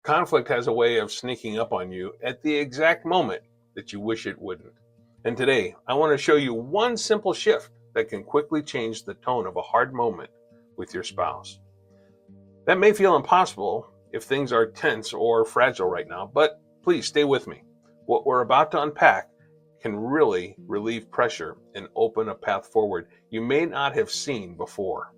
Conflict has a way of sneaking up on you at the exact moment that you wish it wouldn't. And today, I want to show you one simple shift that can quickly change the tone of a hard moment with your spouse. That may feel impossible if things are tense or fragile right now, but please stay with me. What we're about to unpack can really relieve pressure and open a path forward you may not have seen before.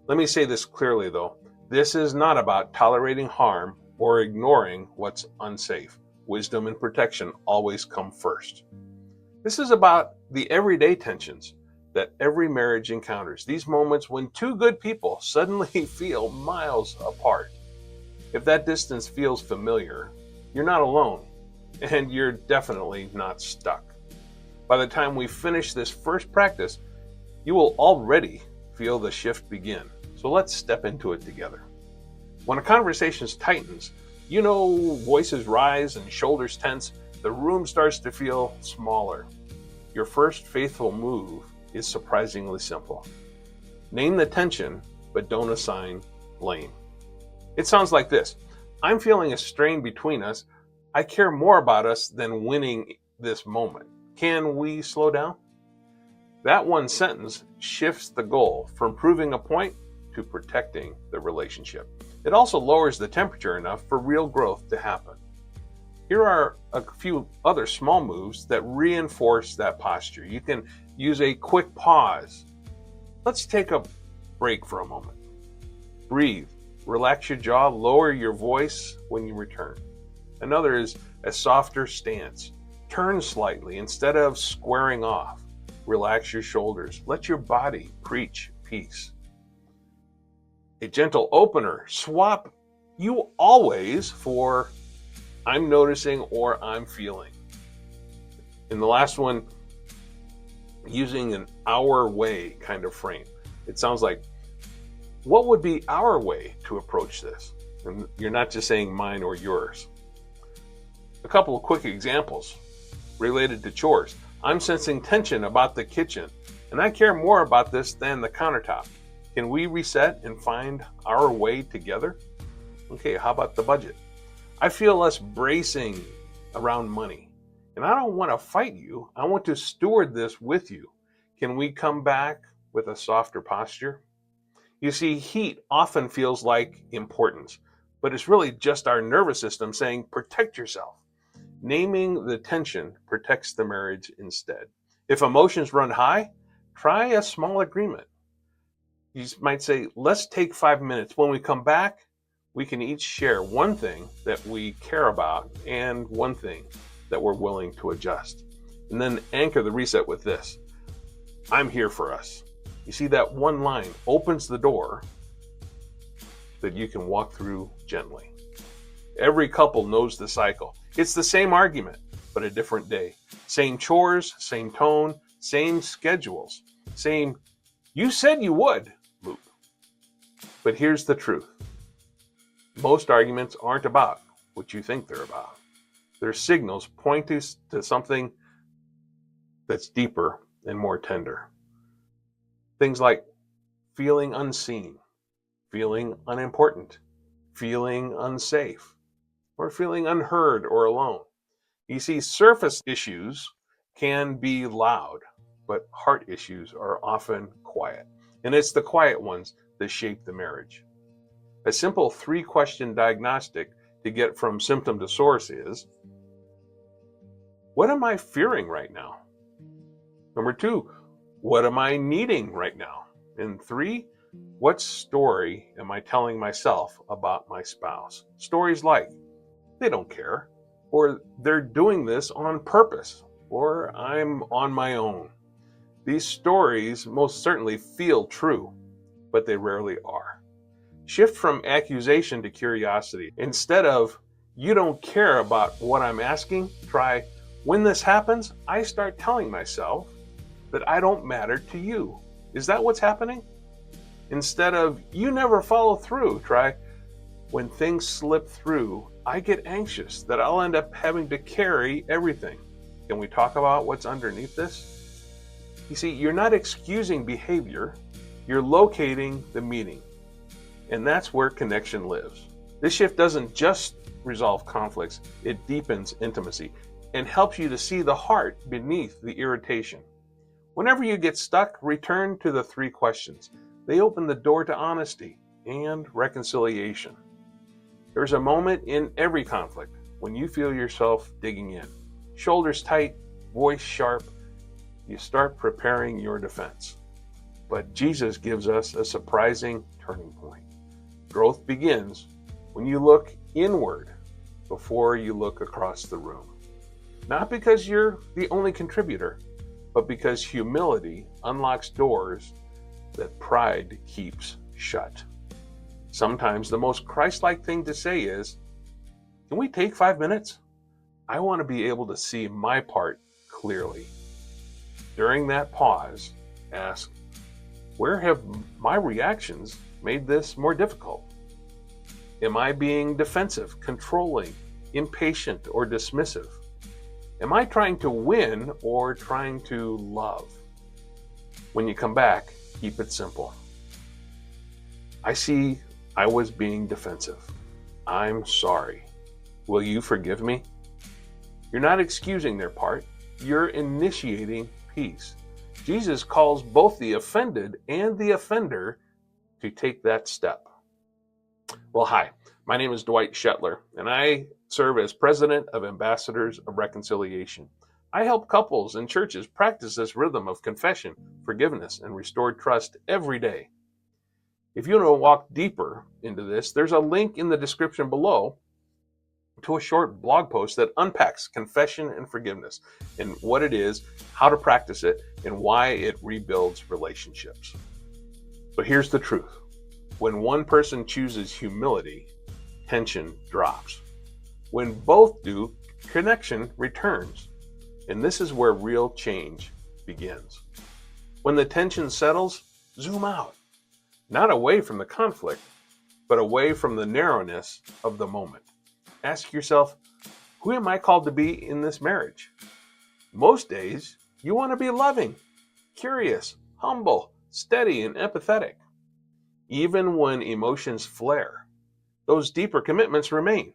Let me say this clearly though. This is not about tolerating harm or ignoring what's unsafe. Wisdom and protection always come first. This is about the everyday tensions that every marriage encounters. These moments when two good people suddenly feel miles apart. If that distance feels familiar, you're not alone, and you're definitely not stuck. By the time we finish this first practice, you will already feel the shift begin. So let's step into it together. When a conversation tightens, voices rise and shoulders tense, the room starts to feel smaller. Your first faithful move is surprisingly simple. Name the tension, but don't assign blame. It sounds like this. I'm feeling a strain between us. I care more about us than winning this moment. Can we slow down? That one sentence shifts the goal from proving a point to protecting the relationship. It also lowers the temperature enough for real growth to happen. Here are a few other small moves that reinforce that posture. You can use a quick pause. Let's take a break for a moment. Breathe, relax your jaw, lower your voice when you return. Another is a softer stance. Turn slightly instead of squaring off. Relax your shoulders. Let your body preach peace. A gentle opener. Swap "you always" for "I'm noticing" or "I'm feeling." In the last one, using an "our way" kind of frame. It sounds like, what would be our way to approach this? And you're not just saying mine or yours. A couple of quick examples related to chores. I'm sensing tension about the kitchen, and I care more about this than the countertop. Can we reset and find our way together? Okay, how about the budget? I feel us bracing around money, and I don't want to fight you. I want to steward this with you. Can we come back with a softer posture? You see, heat often feels like importance, but it's really just our nervous system saying, protect yourself. Naming the tension protects the marriage instead. If emotions run high, try a small agreement. You might say, let's take 5 minutes. When we come back, we can each share one thing that we care about and one thing that we're willing to adjust. And then anchor the reset with this: I'm here for us. You see, that one line opens the door that you can walk through gently. Every couple knows the cycle. It's the same argument, but a different day. Same chores, same tone, same schedules, same "you said you would" loop. But here's the truth. Most arguments aren't about what you think they're about. They're signals pointing to something that's deeper and more tender. Things like feeling unseen, feeling unimportant, feeling unsafe, or feeling unheard or alone. You see, surface issues can be loud, but heart issues are often quiet. And it's the quiet ones that shape the marriage. A simple 3-question diagnostic to get from symptom to source is, what am I fearing right now? Number 2, what am I needing right now? And 3, what story am I telling myself about my spouse? Stories like, they don't care, or they're doing this on purpose, or I'm on my own. These stories most certainly feel true, but they rarely are. Shift from accusation to curiosity. Instead of, you don't care about what I'm asking, try, when this happens, I start telling myself that I don't matter to you. Is that what's happening? Instead of, you never follow through, try, when things slip through, I get anxious that I'll end up having to carry everything. Can we talk about what's underneath this? You see, you're not excusing behavior, you're locating the meaning. And that's where connection lives. This shift doesn't just resolve conflicts, it deepens intimacy and helps you to see the heart beneath the irritation. Whenever you get stuck, return to the three questions. They open the door to honesty and reconciliation. There's a moment in every conflict when you feel yourself digging in. Shoulders tight, voice sharp, you start preparing your defense. But Jesus gives us a surprising turning point. Growth begins when you look inward before you look across the room. Not because you're the only contributor, but because humility unlocks doors that pride keeps shut. Sometimes the most Christ-like thing to say is, "Can we take 5 minutes? I want to be able to see my part clearly." During that pause, ask, where have my reactions made this more difficult? Am I being defensive, controlling, impatient, or dismissive? Am I trying to win or trying to love? When you come back, keep it simple. I see I was being defensive. I'm sorry. Will you forgive me? You're not excusing their part. You're initiating peace. Jesus calls both the offended and the offender to take that step. Well, hi, my name is Dwight Shetler, and I serve as president of Ambassadors of Reconciliation. I help couples and churches practice this rhythm of confession, forgiveness, and restored trust every day. If you want to walk deeper into this, there's a link in the description below to a short blog post that unpacks confession and forgiveness and what it is, how to practice it, and why it rebuilds relationships. But here's the truth. When one person chooses humility, tension drops. When both do, connection returns. And this is where real change begins. When the tension settles, zoom out. Not away from the conflict, but away from the narrowness of the moment. Ask yourself, who am I called to be in this marriage? Most days, you want to be loving, curious, humble, steady, and empathetic. Even when emotions flare, those deeper commitments remain.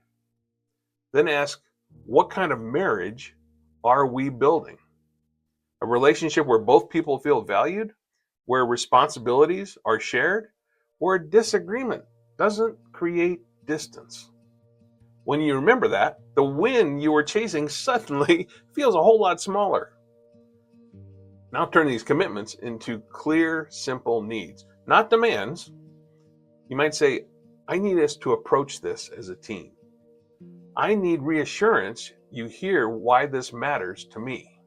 Then ask, what kind of marriage are we building? A relationship where both people feel valued, where responsibilities are shared, where disagreement doesn't create distance. When you remember that, the win you were chasing suddenly feels a whole lot smaller. Now turn these commitments into clear, simple needs, not demands. You might say, I need us to approach this as a team. I need reassurance you hear why this matters to me.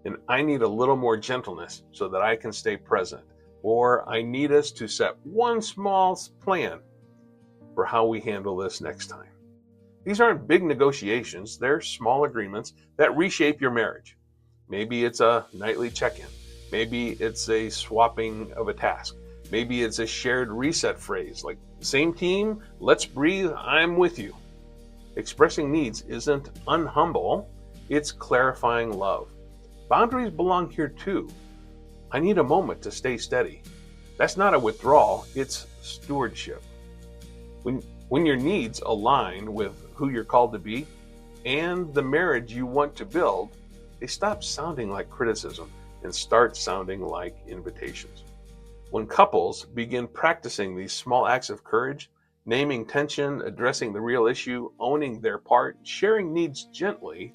And I need a little more gentleness so that I can stay present. Or I need us to set one small plan for how we handle this next time. These aren't big negotiations, they're small agreements that reshape your marriage. Maybe it's a nightly check-in. Maybe it's a swapping of a task. Maybe it's a shared reset phrase like, same team, let's breathe, I'm with you. Expressing needs isn't unhumble, it's clarifying love. Boundaries belong here too. I need a moment to stay steady. That's not a withdrawal, it's stewardship. When your needs align with who you're called to be and the marriage you want to build, they stop sounding like criticism and start sounding like invitations. When couples begin practicing these small acts of courage, naming tension, addressing the real issue, owning their part, sharing needs gently,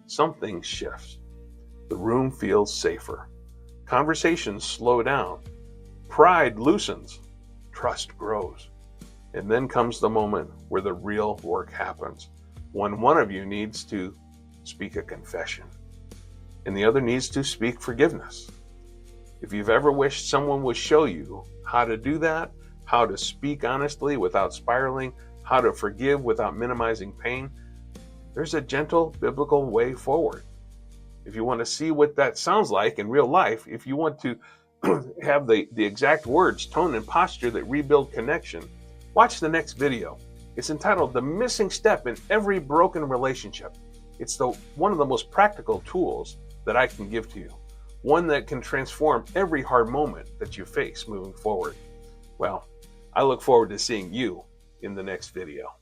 something shifts. The room feels safer. Conversations slow down. Pride loosens. Trust grows. And then comes the moment where the real work happens, when one of you needs to speak a confession and the other needs to speak forgiveness. If you've ever wished someone would show you how to do that, how to speak honestly without spiraling, how to forgive without minimizing pain, there's a gentle biblical way forward. If you want to see what that sounds like in real life, if you want to have the exact words, tone, and posture that rebuild connection, watch the next video. It's entitled The Missing Step in Every Broken Relationship. It's one of the most practical tools that I can give to you. One that can transform every hard moment that you face moving forward. Well, I look forward to seeing you in the next video.